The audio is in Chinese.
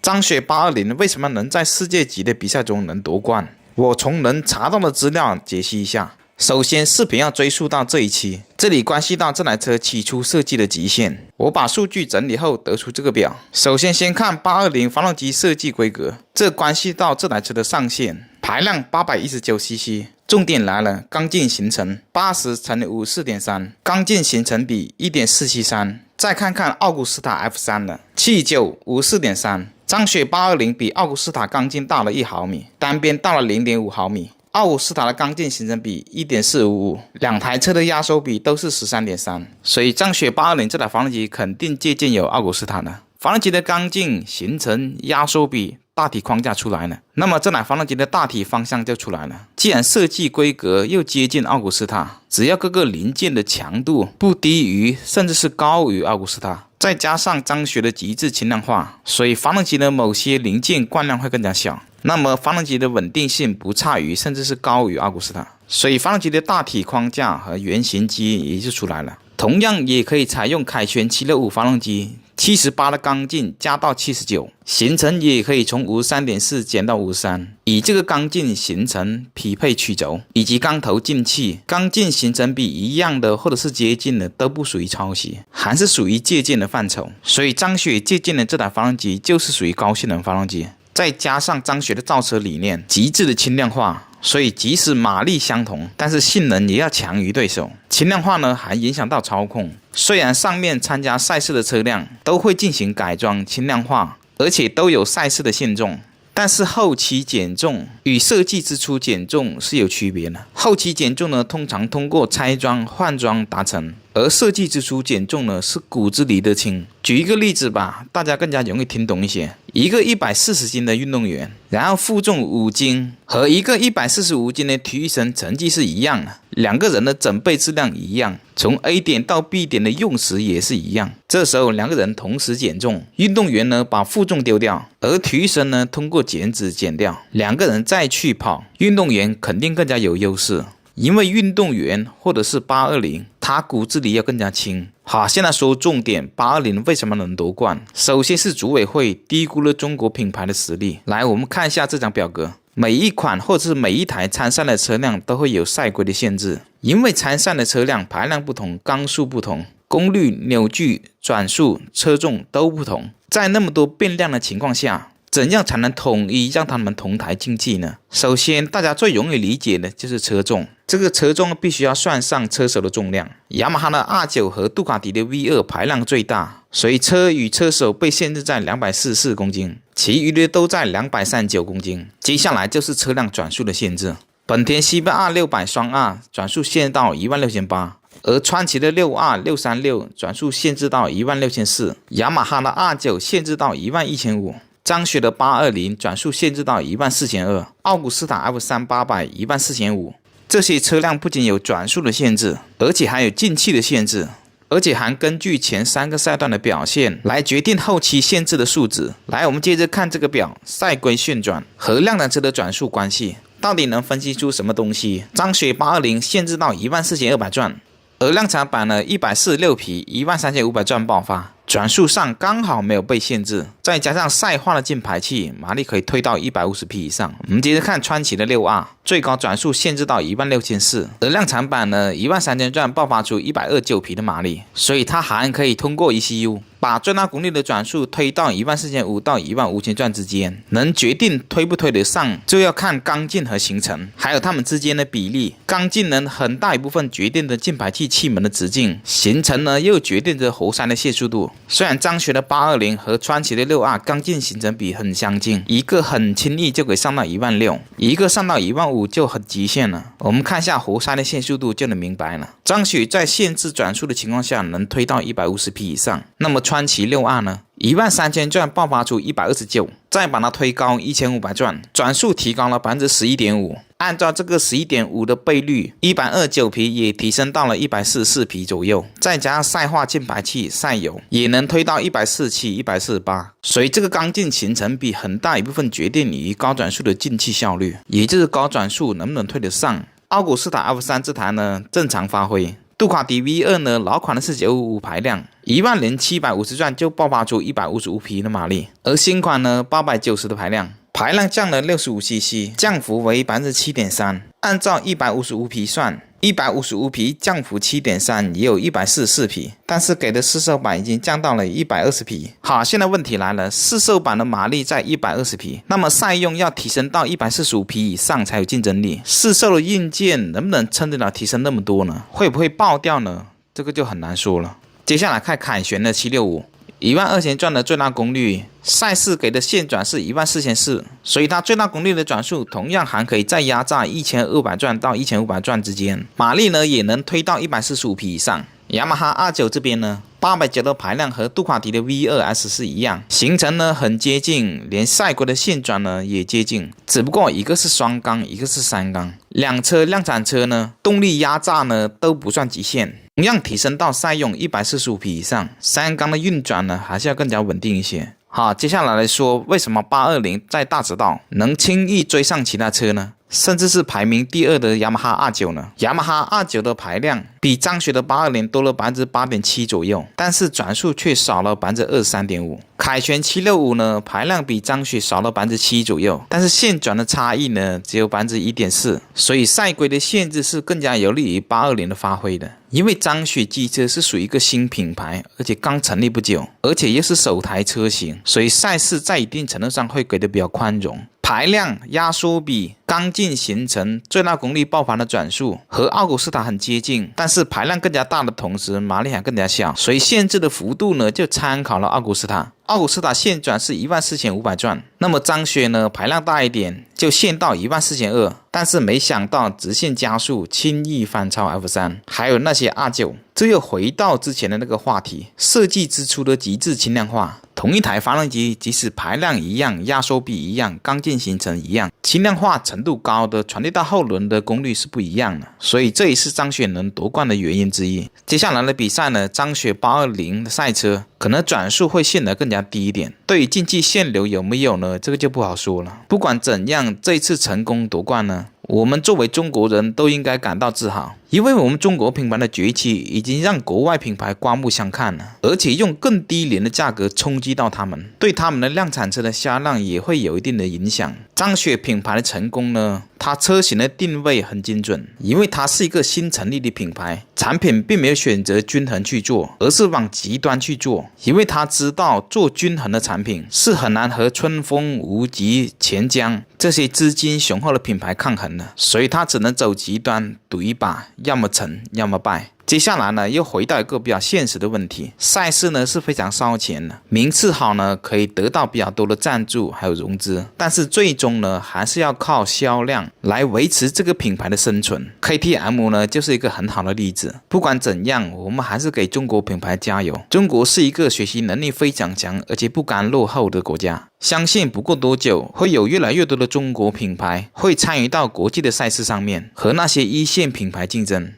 张雪820为什么能在世界级的比赛中能夺冠？我从能查到的资料解析一下。首先，视频要追溯到这一期，这里关系到这台车起初设计的极限。我把数据整理后得出这个表。首先，先看820发动机设计规格，这关系到这台车的上限，排量 819cc。重点来了，刚劲行程 80×54.3， 刚劲行程比 1.473。再看看奥古斯塔 F3 的 7954.3， 张雪820比奥古斯塔刚劲大了1毫米，单边大了 0.5 毫米。奥古斯塔的刚劲行程比 1.455， 两台车的压缩比都是 13.3， 所以张雪820这台发动机肯定借鉴有奥古斯塔的。发动机的刚劲、行程、压缩比、大体框架出来了，那么这台发动机的大体方向就出来了。既然设计规格又接近奥古斯塔，只要各个零件的强度不低于甚至是高于奥古斯塔，再加上张雪的极致轻量化，所以发动机的某些零件惯量会更加小，那么发动机的稳定性不差于甚至是高于奥古斯塔，所以发动机的大体框架和原型机也就出来了。同样也可以采用凯旋765发动机，78的刚劲加到79，行程也可以从 53.4 减到53，以这个刚劲行程匹配曲轴以及缸头进气，刚劲行程比一样的或者是接近的都不属于抄袭，还是属于借鉴的范畴。所以张雪借鉴的这台发动机就是属于高性能发动机，再加上张雪的造车理念极致的轻量化，所以即使马力相同，但是性能也要强于对手。轻量化呢，还影响到操控。虽然上面参加赛事的车辆都会进行改装轻量化，而且都有赛事的限重，但是后期减重与设计之初减重是有区别的。后期减重呢，通常通过拆装换装达成，而设计之初减重呢，是骨子里的轻。举一个例子吧，大家更加容易听懂一些。一个140斤的运动员，然后负重5斤，和一个145斤的体育生成绩是一样的，两个人的整备质量一样，从 A 点到 B 点的用时也是一样。这时候两个人同时减重，运动员呢把负重丢掉，而体育生呢通过减脂减掉，两个人再去跑，运动员肯定更加有优势。因为运动员或者是820，他骨子里要更加轻。好，现在说重点，820为什么能夺冠？首先是组委会低估了中国品牌的实力。来，我们看一下这张表格，每一款或者是每一台参赛的车辆都会有赛规的限制，因为参赛的车辆排量不同，缸数不同，功率、扭矩、转速、车重都不同，在那么多变量的情况下，怎样才能统一让他们同台竞技呢？首先，大家最容易理解的就是车重，这个车重必须要算上车手的重量。雅马哈的 R9 和杜卡迪的 V2 排量最大，所以车与车手被限制在244公斤，其余的都在239公斤。接下来就是车辆转速的限制，本田 CBR600 双 R 转速限到16800，而川崎的 6R 636转速限制到16400，雅马哈的 R9 限制到11500。张雪的820转速限制到14200，奥古斯塔 F3 800 14500。这些车辆不仅有转速的限制，而且还有进气的限制，而且还根据前3个赛段的表现来决定后期限制的数值。来，我们接着看这个表，赛规旋转和量产车的转速关系，到底能分析出什么东西？张雪820限制到14200转，而量产版的146匹13500转爆发。转速上刚好没有被限制，再加上赛化的进排气，马力可以推到150匹以上。我们接着看川崎的 6R， 最高转速限制到16400，而量产版呢13000转爆发出129匹的马力，所以它还可以通过 ECU 把最大功率的转速推到14500到15000转之间。能决定推不推得上，就要看缸劲和行程，还有它们之间的比例。缸劲能很大一部分决定着进排气气门的直径，行程呢又决定着活塞的泄速度。虽然张雪的820和川崎的 6R 刚劲行程比很相近，一个很轻易就可以上到16000，一个上到15000就很极限了。我们看一下活塞的泄速度就能明白了。张雪在限制转速的情况下能推到150匹以上，那么川崎 6R 呢？13000转爆发出129，再把它推高1500转，转速提高了 11.5%。按照这个 11.5 的倍率，129匹也提升到了144匹左右，再加上赛化进排气、赛油，也能推到147、148。所以这个缸劲行程比很大一部分决定于高转速的进气效率，也就是高转速能不能推得上。奥古斯塔 F3 这台呢正常发挥，杜卡迪 V2 呢，老款的是955排量，10750转就爆发出155匹的马力，而新款呢890的排量。排量降了65cc， 降幅为 7.3%。按照155匹算，155匹降幅 7.3%， 也有144匹，但是给的市售版已经降到了120匹。好，现在问题来了，市售版的马力在120匹，那么赛用要提升到145匹以上才有竞争力。市售的硬件能不能撑得了提升那么多呢？会不会爆掉呢？这个就很难说了。接下来看凯旋的765，12000转的最大功率，赛事给的线转是14400，所以它最大功率的转速同样还可以再压榨1200转到1500转之间，马力呢也能推到145匹以上。雅马哈 R9 这边呢，890的排量和杜卡迪的 V2S 是一样，行程呢很接近，连赛国的线转呢也接近，只不过一个是双缸，一个是三缸。两车量产车呢，动力压榨呢都不算极限，同样提升到赛用145匹以上，三缸的运转呢还是要更加稳定一些。好，接下来说为什么820在大直道能轻易追上其他车呢？甚至是排名第2的雅马哈 R9 呢？雅马哈 R9 的排量比张雪的820多了 8.7% 左右，但是转速却少了 23.5%。凯旋765呢，排量比张雪少了 7% 左右，但是线转的差异呢只有 1.4%， 所以赛规的限制是更加有利于820的发挥的。因为张雪机车是属于一个新品牌，而且刚成立不久，而且又是首台车型，所以赛事在一定程度上会给的比较宽容。排量、压缩比、刚劲行程、最大功率爆发的转速和奥古斯塔很接近，但是排量更加大的同时，马力还更加小，所以限制的幅度呢就参考了奥古斯塔。奥古斯塔线转是14500转，那么张雪呢排量大一点，就限到14200，但是没想到直线加速轻易翻超 F3， 还有那些 R9， 这又回到之前的那个话题，设计之初的极致轻量化。同一台发动机，即使排量一样、压缩比一样、刚劲行程一样，轻量化程度高的传递到后轮的功率是不一样的，所以这也是张雪能夺冠的原因之一。接下来的比赛呢，张雪820的赛车可能转速会陷得更加低一点，对于竞技限流有没有呢？这个就不好说了。不管怎样，这一次成功夺冠呢，我们作为中国人都应该感到自豪，因为我们中国品牌的崛起已经让国外品牌刮目相看了，而且用更低廉的价格冲击到他们，对他们的量产车的销量也会有一定的影响。张雪品牌的成功呢，它车型的定位很精准，因为它是一个新成立的品牌，产品并没有选择均衡去做，而是往极端去做，因为它知道做均衡的产品是很难和春风、无极、钱江这些资金雄厚的品牌抗衡的，所以它只能走极端，赌一把，要么成，要么败。接下来呢，又回到一个比较现实的问题，赛事呢是非常烧钱的，名次好呢可以得到比较多的赞助还有融资，但是最终呢还是要靠销量来维持这个品牌的生存。 KTM 呢就是一个很好的例子。不管怎样，我们还是给中国品牌加油，中国是一个学习能力非常强而且不甘落后的国家，相信不过多久会有越来越多的中国品牌会参与到国际的赛事上面，和那些一线品牌竞争。